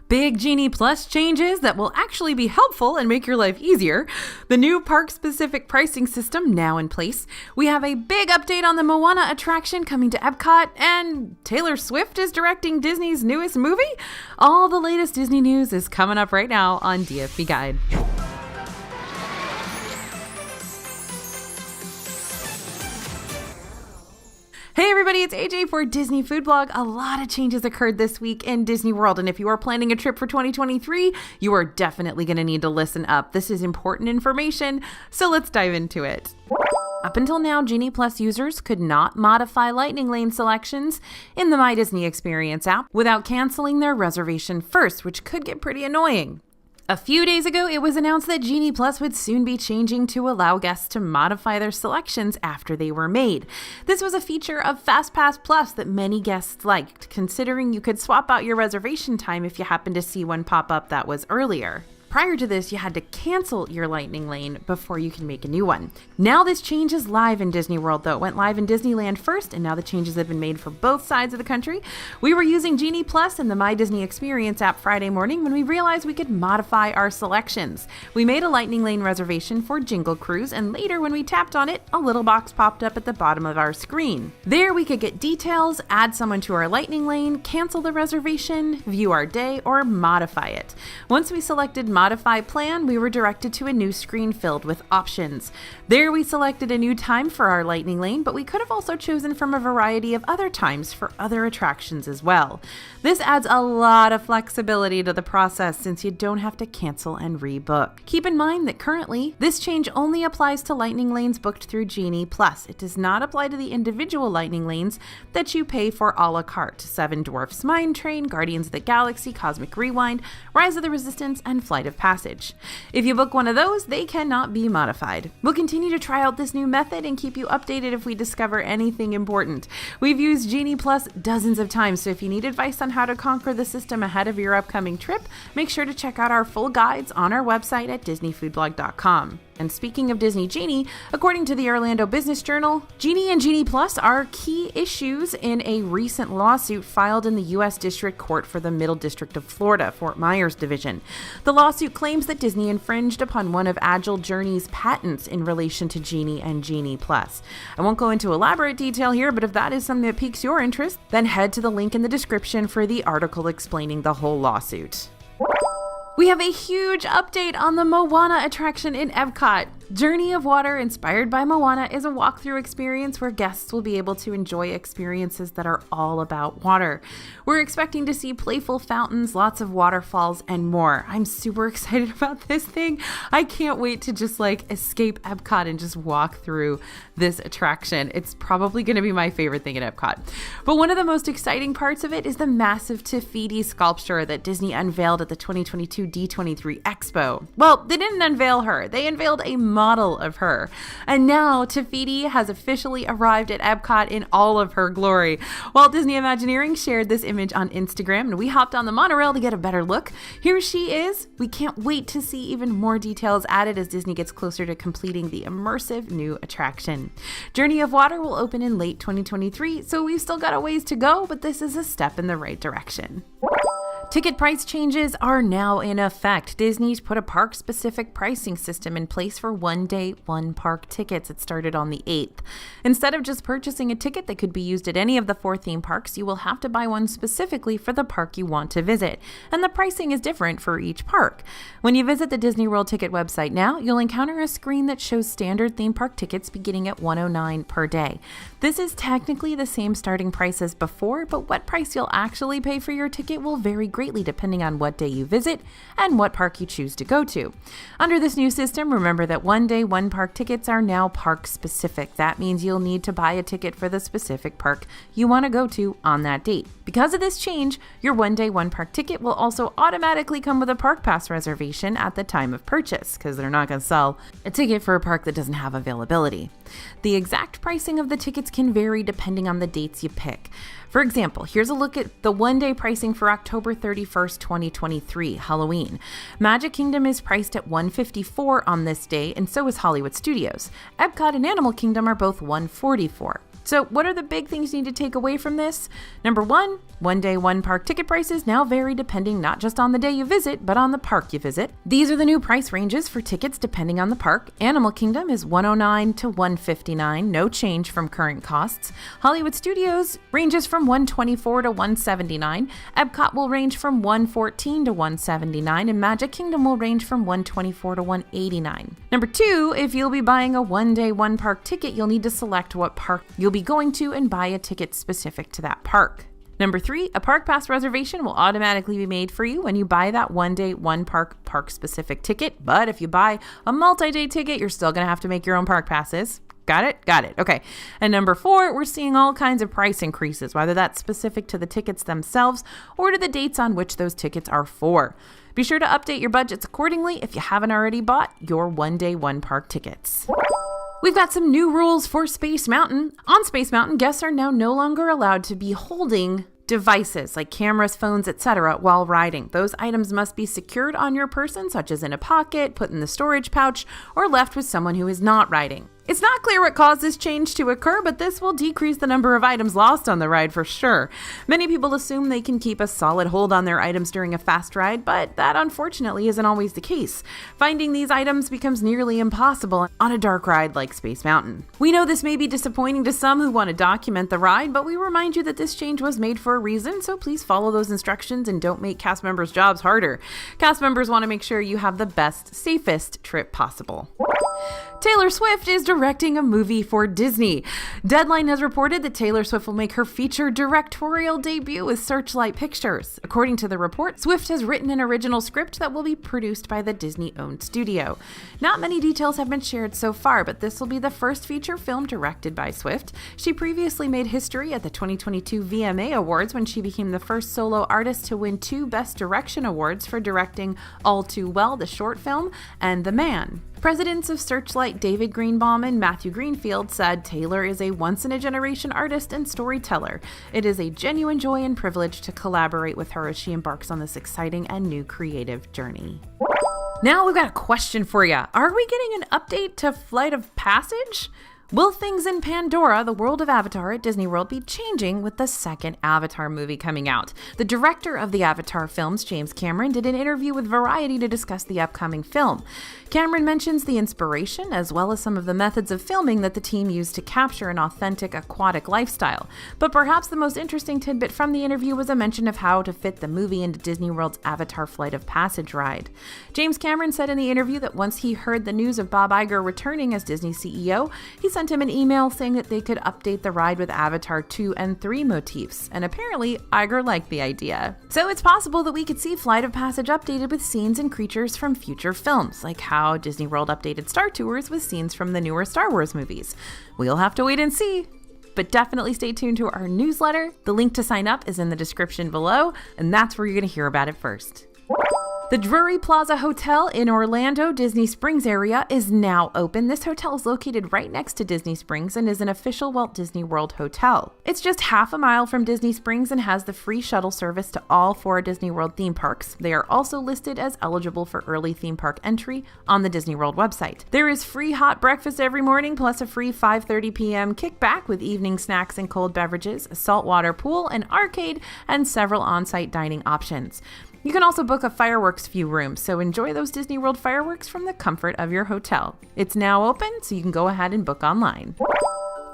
Big Genie Plus changes that will actually be helpful and make your life easier. The new park-specific pricing system now in place. We have a big update on the Moana attraction coming to Epcot, and Taylor Swift is directing Disney's newest movie. All the latest Disney news is coming up right now on DFB Guide. Hey everybody, it's AJ for Disney Food Blog. A lot of changes occurred this week in Disney World, and if you are planning a trip for 2023, you are definitely going to need to listen up. This is important information, so let's dive into it. Up until now, Genie Plus users could not modify Lightning Lane selections in the My Disney Experience app without canceling their reservation first, which could get pretty annoying. A few days ago, it was announced that Genie Plus would soon be changing to allow guests to modify their selections after they were made. This was a feature of FastPass Plus that many guests liked, considering you could swap out your reservation time if you happened to see one pop up that was earlier. Prior to this, you had to cancel your Lightning Lane before you can make a new one. Now this change is live in Disney World, though. It went live in Disneyland first, and now the changes have been made for both sides of the country. We were using Genie Plus in the My Disney Experience app Friday morning when we realized we could modify our selections. We made a Lightning Lane reservation for Jingle Cruise, and later when we tapped on it, a little box popped up at the bottom of our screen. There we could get details, add someone to our Lightning Lane, cancel the reservation, view our day, or modify it. Once we selected Modify Plan, we were directed to a new screen filled with options. There we selected a new time for our Lightning Lane, but we could have also chosen from a variety of other times for other attractions as well. This adds a lot of flexibility to the process since you don't have to cancel and rebook. Keep in mind that currently, this change only applies to Lightning Lanes booked through Genie Plus. It does not apply to the individual Lightning Lanes that you pay for a la carte: Seven Dwarfs Mine Train, Guardians of the Galaxy, Cosmic Rewind, Rise of the Resistance, and Flight of Passage. If you book one of those, they cannot be modified. We'll continue to try out this new method and keep you updated if we discover anything important. We've used Genie Plus dozens of times, so if you need advice on how to conquer the system ahead of your upcoming trip, make sure to check out our full guides on our website at disneyfoodblog.com. And speaking of Disney Genie, according to the Orlando Business Journal, Genie and Genie Plus are key issues in a recent lawsuit filed in the U.S. District Court for the Middle District of Florida, Fort Myers Division. The lawsuit claims that Disney infringed upon one of Agile Journey's patents in relation to Genie and Genie Plus. I won't go into elaborate detail here, but if that is something that piques your interest, then head to the link in the description for the article explaining the whole lawsuit. We have a huge update on the Moana attraction in Epcot. Journey of Water, inspired by Moana, is a walkthrough experience where guests will be able to enjoy experiences that are all about water. We're expecting to see playful fountains, lots of waterfalls, and more. I'm super excited about this thing. I can't wait to just escape Epcot and just walk through this attraction. It's probably going to be my favorite thing at Epcot. But one of the most exciting parts of it is the massive Te-Fiti sculpture that Disney unveiled at the 2022 D23 Expo. Well, they didn't unveil her. They unveiled a model of her. And now Te-Fiti has officially arrived at Epcot in all of her glory. Walt Disney Imagineering shared this image on Instagram, and we hopped on the monorail to get a better look. Here she is. We can't wait to see even more details added as Disney gets closer to completing the immersive new attraction. Journey of Water will open in late 2023, so we've still got a ways to go, but this is a step in the right direction. Ticket price changes are now in effect. Disney's put a park-specific pricing system in place for one-day, one-park tickets. It started on the 8th. Instead of just purchasing a ticket that could be used at any of the 4 theme parks, you will have to buy one specifically for the park you want to visit. And the pricing is different for each park. When you visit the Disney World ticket website now, you'll encounter a screen that shows standard theme park tickets beginning at $109 per day. This is technically the same starting price as before, but what price you'll actually pay for your ticket will vary greatly depending on what day you visit and what park you choose to go to. Under this new system, remember that one-day, one-park tickets are now park-specific. That means you'll need to buy a ticket for the specific park you want to go to on that date. Because of this change, your one-day, one-park ticket will also automatically come with a park pass reservation at the time of purchase, because they're not going to sell a ticket for a park that doesn't have availability. The exact pricing of the tickets can vary depending on the dates you pick. For example, here's a look at the one-day pricing for October 31st, 2023, Halloween. Magic Kingdom is priced at $154 on this day, and so is Hollywood Studios. Epcot and Animal Kingdom are both $144. So what are the big things you need to take away from this? Number one day, one park ticket prices now vary depending not just on the day you visit, but on the park you visit. These are the new price ranges for tickets depending on the park. Animal Kingdom is $109 to $159, no change from current costs. Hollywood Studios ranges from $124 to $179. Epcot will range from $114 to $179, and Magic Kingdom will range from $124 to $189. Number two, if you'll be buying a one-day, one-park ticket, you'll need to select what park you'll be going to and buy a ticket specific to that park. Number three, a park pass reservation will automatically be made for you when you buy that one-day, one-park, park-specific ticket. But if you buy a multi-day ticket, you're still going to have to make your own park passes. Got it? Got it. Okay. And number four, we're seeing all kinds of price increases, whether that's specific to the tickets themselves or to the dates on which those tickets are for. Be sure to update your budgets accordingly if you haven't already bought your one-day, one-park tickets. We've got some new rules for Space Mountain. On Space Mountain, guests are now no longer allowed to be holding devices like cameras, phones, etc. while riding. Those items must be secured on your person, such as in a pocket, put in the storage pouch, or left with someone who is not riding. It's not clear what caused this change to occur, but this will decrease the number of items lost on the ride for sure. Many people assume they can keep a solid hold on their items during a fast ride, but that unfortunately isn't always the case. Finding these items becomes nearly impossible on a dark ride like Space Mountain. We know this may be disappointing to some who want to document the ride, but we remind you that this change was made for a reason, so please follow those instructions and don't make cast members' jobs harder. Cast members want to make sure you have the best, safest trip possible. Taylor Swift is directing a movie for Disney. Deadline has reported that Taylor Swift will make her feature directorial debut with Searchlight Pictures. According to the report, Swift has written an original script that will be produced by the Disney-owned studio. Not many details have been shared so far, but this will be the first feature film directed by Swift. She previously made history at the 2022 VMA Awards when she became the first solo artist to win 2 Best Direction awards for directing All Too Well, the short film, and The Man. Presidents of Searchlight David Greenbaum and Matthew Greenfield said Taylor is a once-in-a-generation artist and storyteller. It is a genuine joy and privilege to collaborate with her as she embarks on this exciting and new creative journey. Now we've got a question for you. Are we getting an update to Flight of Passage? Will things in Pandora, the world of Avatar at Disney World, be changing with the second Avatar movie coming out? The director of the Avatar films, James Cameron, did an interview with Variety to discuss the upcoming film. Cameron mentions the inspiration as well as some of the methods of filming that the team used to capture an authentic aquatic lifestyle. But perhaps the most interesting tidbit from the interview was a mention of how to fit the movie into Disney World's Avatar Flight of Passage ride. James Cameron said in the interview that once he heard the news of Bob Iger returning as Disney CEO, he sent him an email saying that they could update the ride with Avatar 2 and 3 motifs, and apparently Iger liked the idea. So it's possible that we could see Flight of Passage updated with scenes and creatures from future films, like how Disney World updated Star Tours with scenes from the newer Star Wars movies. We'll have to wait and see. But definitely stay tuned to our newsletter. The link to sign up is in the description below, and that's where you're going to hear about it first. The Drury Plaza Hotel in Orlando, Disney Springs area is now open. This hotel is located right next to Disney Springs and is an official Walt Disney World hotel. It's just half a mile from Disney Springs and has the free shuttle service to all 4 Disney World theme parks. They are also listed as eligible for early theme park entry on the Disney World website. There is free hot breakfast every morning, plus a free 5:30 p.m. kickback with evening snacks and cold beverages, a saltwater pool, an arcade, and several on-site dining options. You can also book a fireworks view room, so enjoy those Disney World fireworks from the comfort of your hotel. It's now open, so you can go ahead and book online.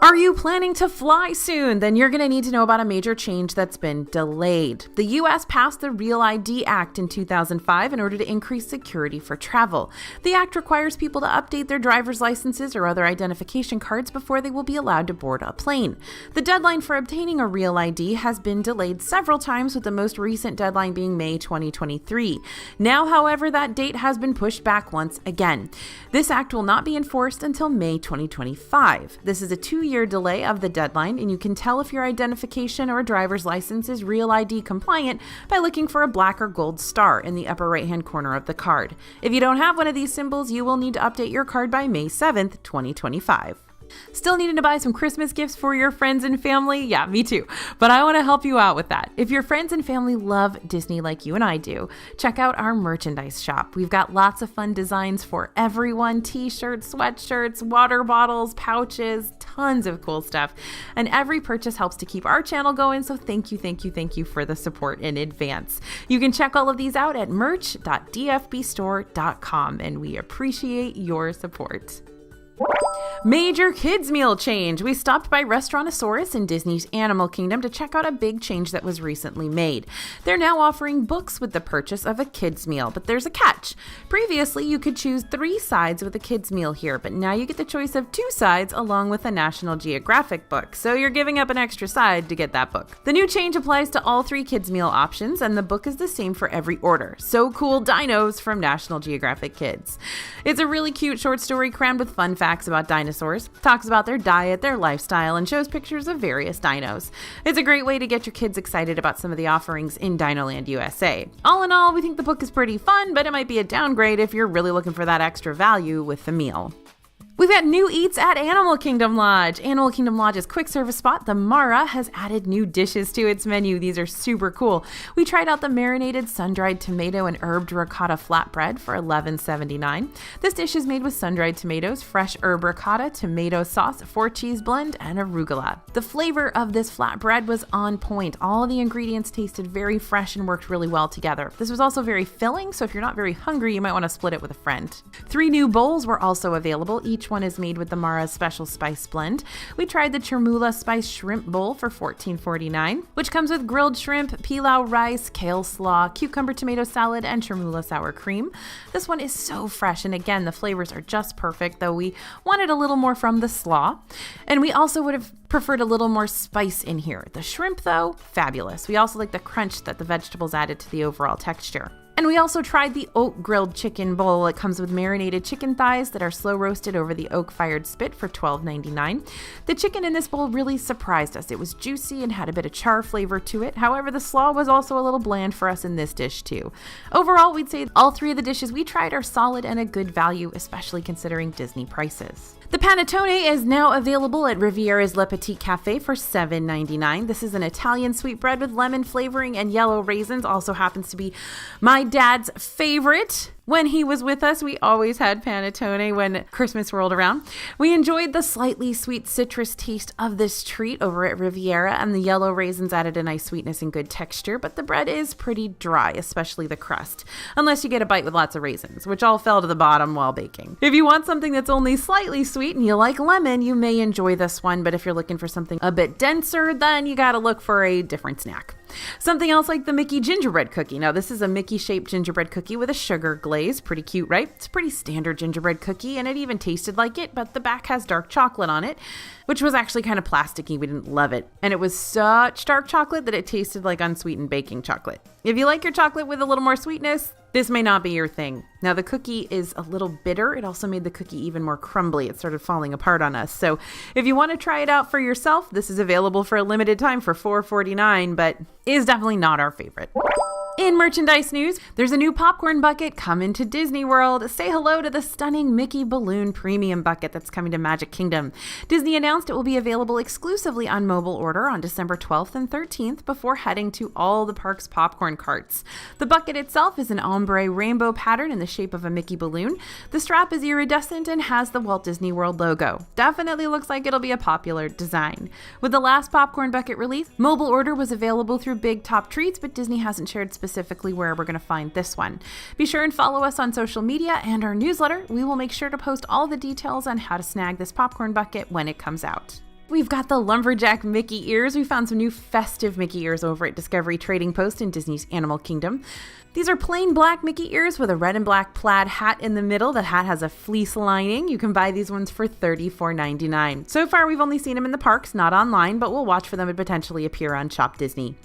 Are you planning to fly soon? Then you're going to need to know about a major change that's been delayed. The U.S. passed the Real ID Act in 2005 in order to increase security for travel. The act requires people to update their driver's licenses or other identification cards before they will be allowed to board a plane. The deadline for obtaining a Real ID has been delayed several times, with the most recent deadline being May 2023. Now, however, that date has been pushed back once again. This act will not be enforced until May 2025. This is a 2-year delay of the deadline, and you can tell if your identification or driver's license is Real ID compliant by looking for a black or gold star in the upper right-hand corner of the card. If you don't have one of these symbols, you will need to update your card by May 7th, 2025. Still needing to buy some Christmas gifts for your friends and family? Yeah, me too. But I want to help you out with that. If your friends and family love Disney like you and I do, check out our merchandise shop. We've got lots of fun designs for everyone: t-shirts, sweatshirts, water bottles, pouches, tons of cool stuff. And every purchase helps to keep our channel going, so thank you for the support in advance. You can check all of these out at merch.dfbstore.com, and we appreciate your support. Major kids meal change. We stopped by Restaurantosaurus in Disney's Animal Kingdom to check out a big change that was recently made. They're now offering books with the purchase of a kids meal, but there's a catch. Previously, you could choose 3 sides with a kids meal here, but now you get the choice of 2 sides along with a National Geographic book, so you're giving up an extra side to get that book. The new change applies to all 3 kids meal options, and the book is the same for every order. So cool, dinos from National Geographic Kids. It's a really cute short story crammed with fun facts about dinosaurs, talks about their diet, their lifestyle, and shows pictures of various dinos. It's a great way to get your kids excited about some of the offerings in Dinoland USA. All in all, we think the book is pretty fun, but it might be a downgrade if you're really looking for that extra value with the meal. We've got new eats at Animal Kingdom Lodge. Animal Kingdom Lodge's quick service spot, the Mara, has added new dishes to its menu. These are super cool. We tried out the marinated sun-dried tomato and herbed ricotta flatbread for $11.79. This dish is made with sun-dried tomatoes, fresh herb ricotta, tomato sauce, 4-cheese blend, and arugula. The flavor of this flatbread was on point. All the ingredients tasted very fresh and worked really well together. This was also very filling, so if you're not very hungry, you might want to split it with a friend. 3 new bowls were also available. Each one is made with the Mara's special spice blend. We tried the Chermoula Spice Shrimp Bowl for $14.49, which comes with grilled shrimp, pilau rice, kale slaw, cucumber tomato salad, and Chermoula sour cream. This one is so fresh, and again, the flavors are just perfect, though we wanted a little more from the slaw. And we also would have preferred a little more spice in here. The shrimp, though, fabulous. We also like the crunch that the vegetables added to the overall texture. And we also tried the oak grilled chicken bowl. It comes with marinated chicken thighs that are slow roasted over the oak fired spit for $12.99. The chicken in this bowl really surprised us. It was juicy and had a bit of char flavor to it. However, the slaw was also a little bland for us in this dish too. Overall, we'd say all 3 of the dishes we tried are solid and a good value, especially considering Disney prices. The panettone is now available at Riviera's Le Petit Cafe for $7.99. This is an Italian sweetbread with lemon flavoring and yellow raisins. Also happens to be my dad's favorite. When he was with us, we always had panettone when Christmas rolled around. We enjoyed the slightly sweet citrus taste of this treat over at Riviera, and the yellow raisins added a nice sweetness and good texture, but the bread is pretty dry, especially the crust, unless you get a bite with lots of raisins, which all fell to the bottom while baking. If you want something that's only slightly sweet and you like lemon, you may enjoy this one, but if you're looking for something a bit denser, then you gotta look for a different snack. Something else like the Mickey gingerbread cookie. Now, this is a Mickey-shaped gingerbread cookie with a sugar glaze. Pretty cute, right? It's a pretty standard gingerbread cookie, and it even tasted like it, but the back has dark chocolate on it, which was actually kind of plasticky. We didn't love it. And it was such dark chocolate that it tasted like unsweetened baking chocolate. If you like your chocolate with a little more sweetness, this may not be your thing. Now, the cookie is a little bitter. It also made the cookie even more crumbly. It started falling apart on us. So if you want to try it out for yourself, this is available for a limited time for $4.49, but is definitely not our favorite. In merchandise news, there's a new popcorn bucket coming to Disney World. Say hello to the stunning Mickey Balloon Premium Bucket that's coming to Magic Kingdom. Disney announced it will be available exclusively on mobile order on December 12th and 13th before heading to all the park's popcorn carts. The bucket itself is an ombre rainbow pattern in the shape of a Mickey balloon. The strap is iridescent and has the Walt Disney World logo. Definitely looks like it'll be a popular design. With the last popcorn bucket release, mobile order was available through Big Top Treats, but Disney hasn't shared specifically where we're going to find this one. Be sure and follow us on social media and our newsletter. We will make sure to post all the details on how to snag this popcorn bucket when it comes out. We've got the lumberjack Mickey ears. We found some new festive Mickey ears over at Discovery Trading Post in Disney's Animal Kingdom. These are plain black Mickey ears with a red and black plaid hat in the middle. The hat has a fleece lining. You can buy these ones for $34.99. So far, we've only seen them in the parks, not online, but we'll watch for them to potentially appear on Shop Disney.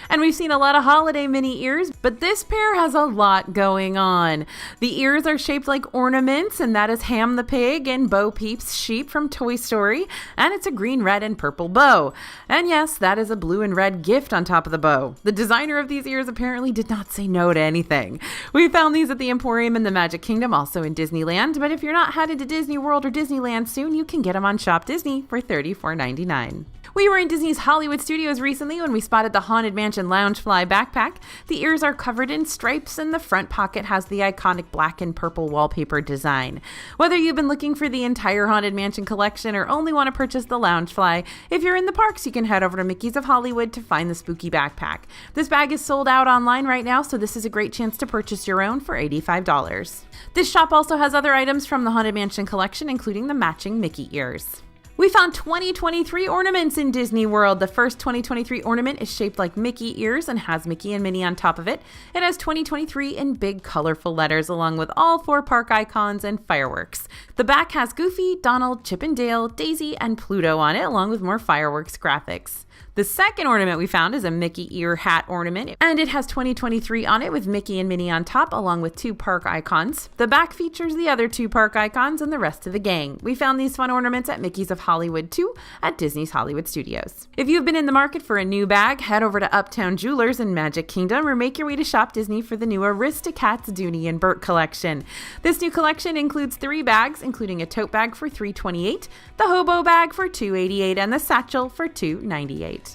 And we've seen a lot of holiday mini ears, but this pair has a lot going on. The ears are shaped like ornaments, and that is Ham the pig and Bo Peep's sheep from Toy Story. And it's a green green, red, and purple bow. And yes, that is a blue and red gift on top of the bow. The designer of these ears apparently did not say no to anything. We found these at the Emporium in the Magic Kingdom, also in Disneyland, but if you're not headed to Disney World or Disneyland soon, you can get them on Shop Disney for $34.99. We were in Disney's Hollywood Studios recently when we spotted the Haunted Mansion Loungefly backpack. The ears are covered in stripes and the front pocket has the iconic black and purple wallpaper design. Whether you've been looking for the entire Haunted Mansion collection or only want to purchase the Loungefly, if you're in the parks, you can head over to Mickey's of Hollywood to find the spooky backpack. This bag is sold out online right now, so this is a great chance to purchase your own for $85. This shop also has other items from the Haunted Mansion collection, including the matching Mickey ears. We found 2023 ornaments in Disney World. The first 2023 ornament is shaped like Mickey ears and has Mickey and Minnie on top of it. It has 2023 in big colorful letters along with all 4 park icons and fireworks. The back has Goofy, Donald, Chip and Dale, Daisy, and Pluto on it along with more fireworks graphics. The second ornament we found is a Mickey ear hat ornament, and it has 2023 on it with Mickey and Minnie on top along with 2 park icons. The back features the other 2 park icons and the rest of the gang. We found these fun ornaments at Mickey's of Hollywood 2 at Disney's Hollywood Studios. If you've been in the market for a new bag, head over to Uptown Jewelers in Magic Kingdom or make your way to Shop Disney for the new Aristocats Dooney and Bert collection. This new collection includes 3 bags, including a tote bag for $328, the hobo bag for $288, and the satchel for $298.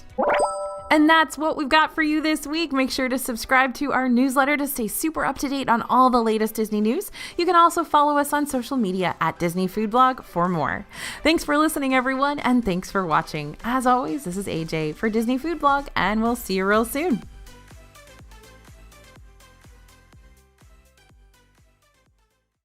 And that's what we've got for you this week. Make sure to subscribe to our newsletter to stay super up to date on all the latest Disney news. You can also follow us on social media at Disney Food Blog for more. Thanks for listening, everyone, and thanks for watching. As always, this is AJ for Disney Food Blog, and we'll see you real soon.